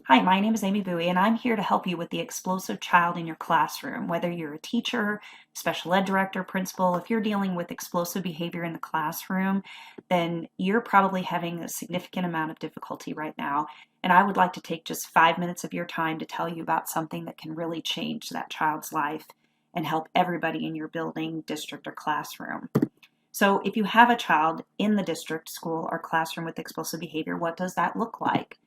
Hi, my name is Amy Bowie, and I'm here to help you with the explosive child in your classroom. Whether you're a teacher, special ed director, principal, if you're dealing with explosive behavior in the classroom, then you're probably having a significant amount of difficulty right now. And I would like to take just 5 minutes of your time to tell you about something that can really change that child's life and help everybody in your building, district, or classroom. So, if you have a child in the district, school, or classroom with explosive behavior, what does that look like?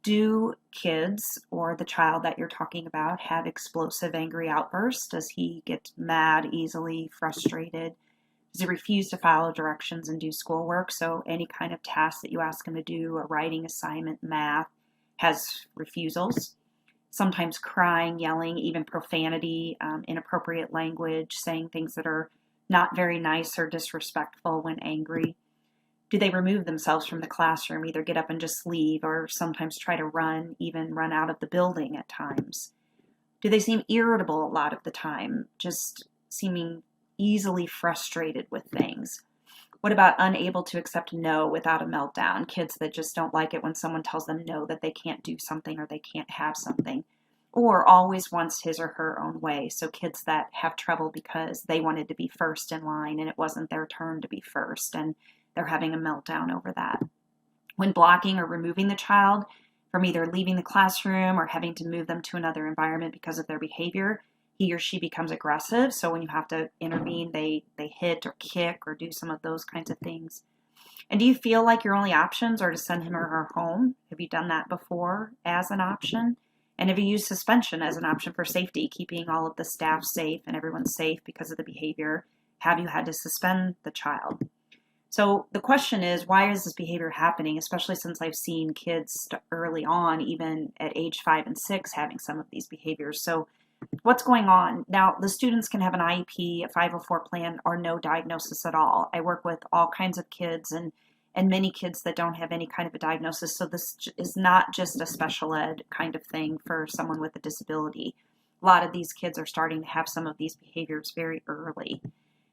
Do kids or the child that you're talking about have explosive, angry outbursts? Does he get mad easily, frustrated? Does he refuse to follow directions and do schoolwork? So any kind of task that you ask him to do, a writing assignment, math, has refusals. Sometimes crying, yelling, even profanity, inappropriate language, saying things that are not very nice or disrespectful when angry. Do they remove themselves from the classroom, either get up and just leave, or sometimes try to run, even run out of the building at times? Do they seem irritable a lot of the time, just seeming easily frustrated with things? What about unable to accept no without a meltdown? Kids that just don't like it when someone tells them no, that they can't do something or they can't have something. Or always wants his or her own way. So kids that have trouble because they wanted to be first in line and it wasn't their turn to be first, and they're having a meltdown over that. When blocking or removing the child from either leaving the classroom or having to move them to another environment because of their behavior, he or she becomes aggressive. So when you have to intervene, they hit or kick or do some of those kinds of things. And do you feel like your only options are to send him or her home? Have you done that before as an option? And have you used suspension as an option for safety, keeping all of the staff safe and everyone safe because of the behavior? Have you had to suspend the child? So the question is, why is this behavior happening, especially since I've seen kids early on, even at age 5 and 6, having some of these behaviors. So what's going on? Now, the students can have an IEP, a 504 plan, or no diagnosis at all. I work with all kinds of kids and many kids that don't have any kind of a diagnosis. So this is not just a special ed kind of thing for someone with a disability. A lot of these kids are starting to have some of these behaviors very early.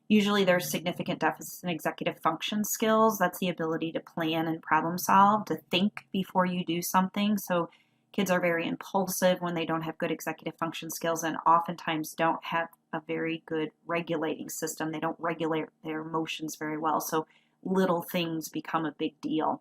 Usually there's significant deficits in executive function skills. That's the ability to plan and problem solve, to think before you do something. So kids are very impulsive when they don't have good executive function skills and oftentimes don't have a very good regulating system. They don't regulate their emotions very well. So little things become a big deal.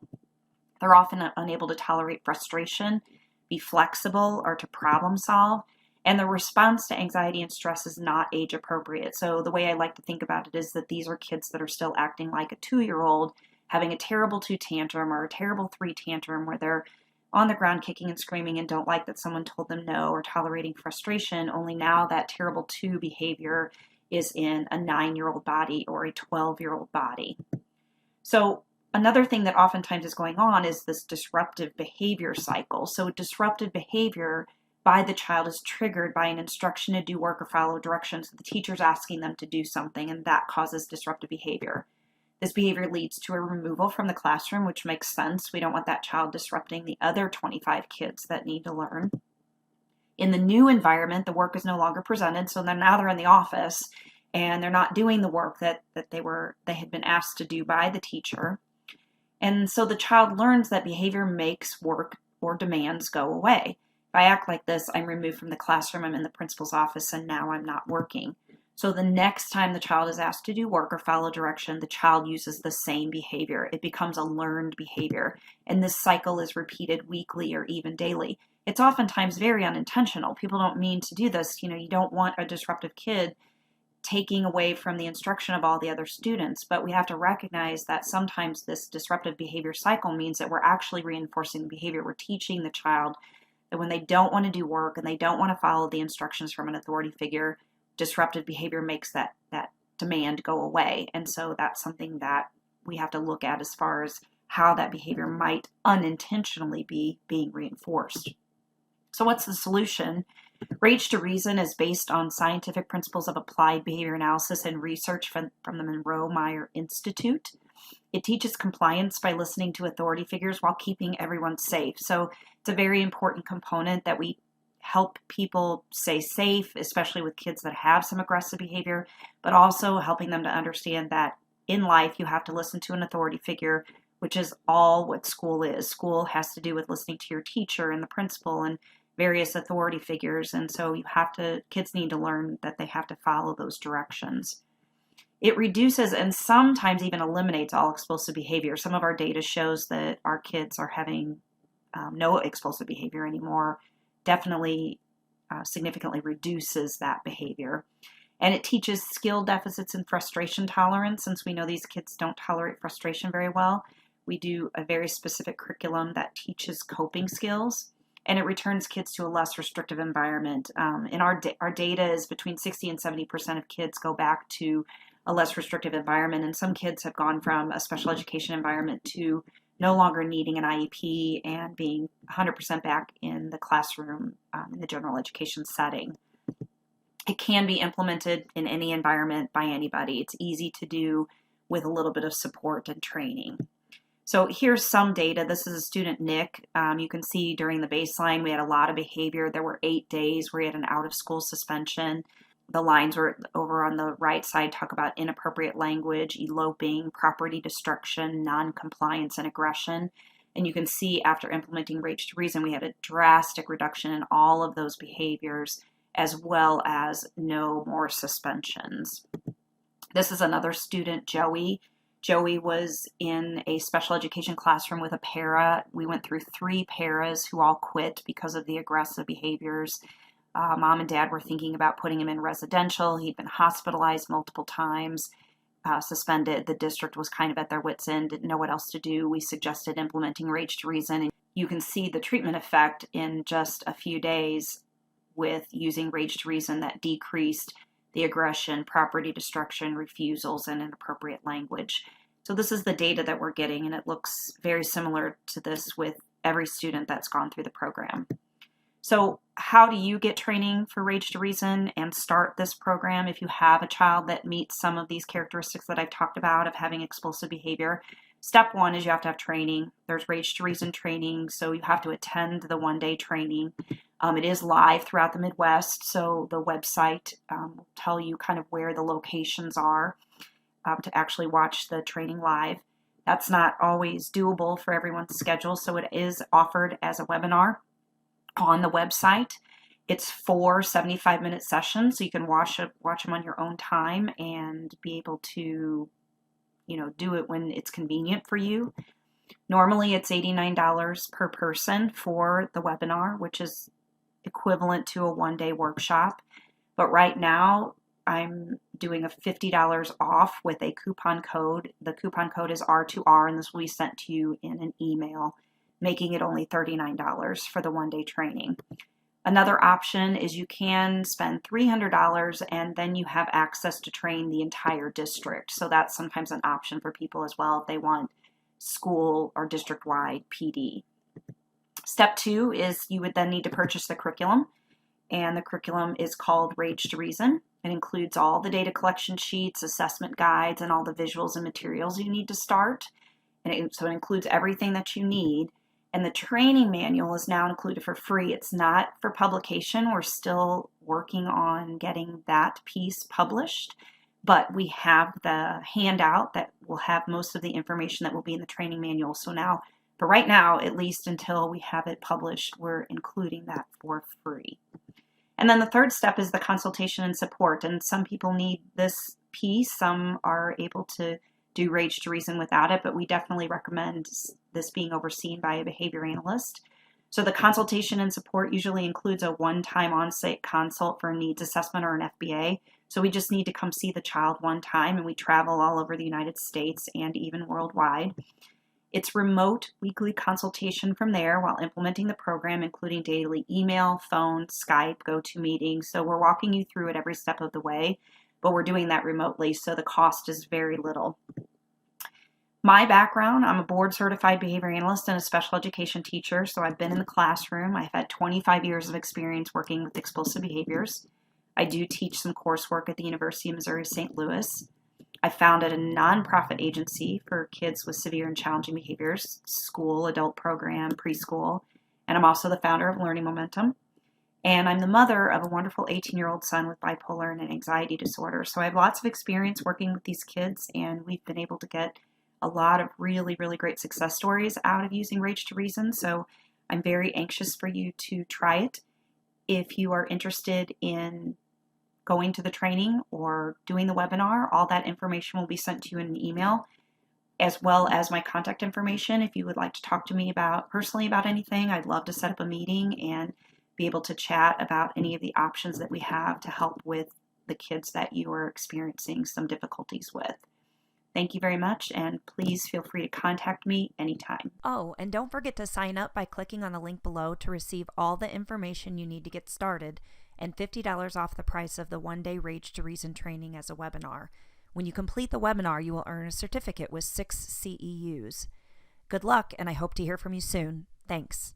They're often unable to tolerate frustration, be flexible, or to problem solve. And the response to anxiety and stress is not age appropriate. So the way I like to think about it is that these are kids that are still acting like a 2-year-old, having a terrible 2 tantrum or a terrible 3 tantrum where they're on the ground kicking and screaming and don't like that someone told them no, or tolerating frustration, only now that terrible 2 behavior is in a 9-year-old body or a 12-year-old body. So another thing that oftentimes is going on is this disruptive behavior cycle. So disruptive behavior by the child is triggered by an instruction to do work or follow directions. The teacher's asking them to do something, and that causes disruptive behavior. This behavior leads to a removal from the classroom, which makes sense. We don't want that child disrupting the other 25 kids that need to learn. In the new environment, the work is no longer presented, so now they're in the office, and they're not doing the work that they had been asked to do by the teacher. And so the child learns that behavior makes work or demands go away. If I act like this, I'm removed from the classroom, I'm in the principal's office, and now I'm not working. So the next time the child is asked to do work or follow direction, the child uses the same behavior. It becomes a learned behavior, and this cycle is repeated weekly or even daily. It's oftentimes very unintentional. People don't mean to do this. You don't want a disruptive kid taking away from the instruction of all the other students, but we have to recognize that sometimes this disruptive behavior cycle means that we're actually reinforcing the behavior. We're teaching the child that when they don't want to do work and they don't want to follow the instructions from an authority figure, disruptive behavior makes that demand go away. And so that's something that we have to look at as far as how that behavior might unintentionally be being reinforced. So what's the solution? Rage to Reason is based on scientific principles of applied behavior analysis and research from the Monroe-Meyer Institute. It teaches compliance by listening to authority figures while keeping everyone safe. So it's a very important component that we help people stay safe, especially with kids that have some aggressive behavior, but also helping them to understand that in life you have to listen to an authority figure which is all what school is. School has to do with listening to your teacher and the principal and various authority figures. And so kids need to learn that they have to follow those directions. It reduces and sometimes even eliminates all explosive behavior. Some of our data shows that our kids are having no explosive behavior anymore. Definitely significantly reduces that behavior. And it teaches skill deficits and frustration tolerance. Since we know these kids don't tolerate frustration very well, we do a very specific curriculum that teaches coping skills, and it returns kids to a less restrictive environment. And our data is between 60 and 70% of kids go back to a less restrictive environment, and some kids have gone from a special education environment to no longer needing an IEP and being 100% back in the classroom in the general education setting. It can be implemented in any environment by anybody. It's easy to do with a little bit of support and training. So here's some data. This is a student, Nick. You can see during the baseline, we had a lot of behavior. There were 8 days where he had an out-of-school suspension. The lines were over on the right side talk about inappropriate language, eloping, property destruction, non-compliance, and aggression. And you can see after implementing Rage to Reason, we had a drastic reduction in all of those behaviors, as well as no more suspensions. This is another student, Joey. Joey was in a special education classroom with a para. We went through 3 paras who all quit because of the aggressive behaviors. Mom and dad were thinking about putting him in residential. He'd been hospitalized multiple times, suspended. The district was kind of at their wits' end, didn't know what else to do. We suggested implementing Rage to Reason. And you can see the treatment effect in just a few days with using Rage to Reason that decreased the aggression, property destruction, refusals, and inappropriate language. So this is the data that we're getting, and it looks very similar to this with every student that's gone through the program. So how do you get training for Rage to Reason and start this program if you have a child that meets some of these characteristics that I've talked about of having explosive behavior? Step 1 is you have to have training. There's Rage to Reason training, so you have to attend the one-day training. It is live throughout the Midwest, so the website will tell you kind of where the locations are to actually watch the training live. That's not always doable for everyone's schedule, so it is offered as a webinar on the website. It's 4 75-minute sessions, so you can watch them on your own time and be able to, do it when it's convenient for you. Normally, it's $89 per person for the webinar, which is equivalent to a one-day workshop. But right now, I'm doing a $50 off with a coupon code. The coupon code is R2R, and this will be sent to you in an email, making it only $39 for the one-day training. Another option is you can spend $300 and then you have access to train the entire district. So that's sometimes an option for people as well if they want school or district-wide PD. Step 2 is you would then need to purchase the curriculum, and the curriculum is called Rage to Reason. It includes all the data collection sheets, assessment guides, and all the visuals and materials you need to start. So it includes everything that you need. And the training manual is now included for free. It's not for publication. We're still working on getting that piece published, but we have the handout that will have most of the information that will be in the training manual. So now, for right now, at least until we have it published, we're including that for free. And then the third step is the consultation and support. And some people need this piece. Some are able to do Rage to Reason without it, but we definitely recommend this being overseen by a behavior analyst. So the consultation and support usually includes a one-time on-site consult for a needs assessment or an FBA. So we just need to come see the child one time, and we travel all over the United States and even worldwide. It's remote weekly consultation from there while implementing the program, including daily email, phone, Skype, GoToMeeting. So we're walking you through it every step of the way, but we're doing that remotely, so the cost is very little. My background, I'm a board certified behavior analyst and a special education teacher, so I've been in the classroom. I've had 25 years of experience working with explosive behaviors. I do teach some coursework at the University of Missouri St. Louis. I founded a nonprofit agency for kids with severe and challenging behaviors, school, adult program, preschool, and I'm also the founder of Learning Momentum. And I'm the mother of a wonderful 18-year-old son with bipolar and an anxiety disorder. So I have lots of experience working with these kids, and we've been able to get a lot of really, really great success stories out of using Rage to Reason. So I'm very anxious for you to try it. If you are interested in going to the training or doing the webinar, all that information will be sent to you in an email, as well as my contact information. If you would like to talk to me personally about anything, I'd love to set up a meeting and be able to chat about any of the options that we have to help with the kids that you are experiencing some difficulties with. Thank you very much, and please feel free to contact me anytime. Oh, and don't forget to sign up by clicking on the link below to receive all the information you need to get started and $50 off the price of the one-day Rage to Reason training as a webinar. When you complete the webinar, you will earn a certificate with 6 CEUs. Good luck, and I hope to hear from you soon. Thanks.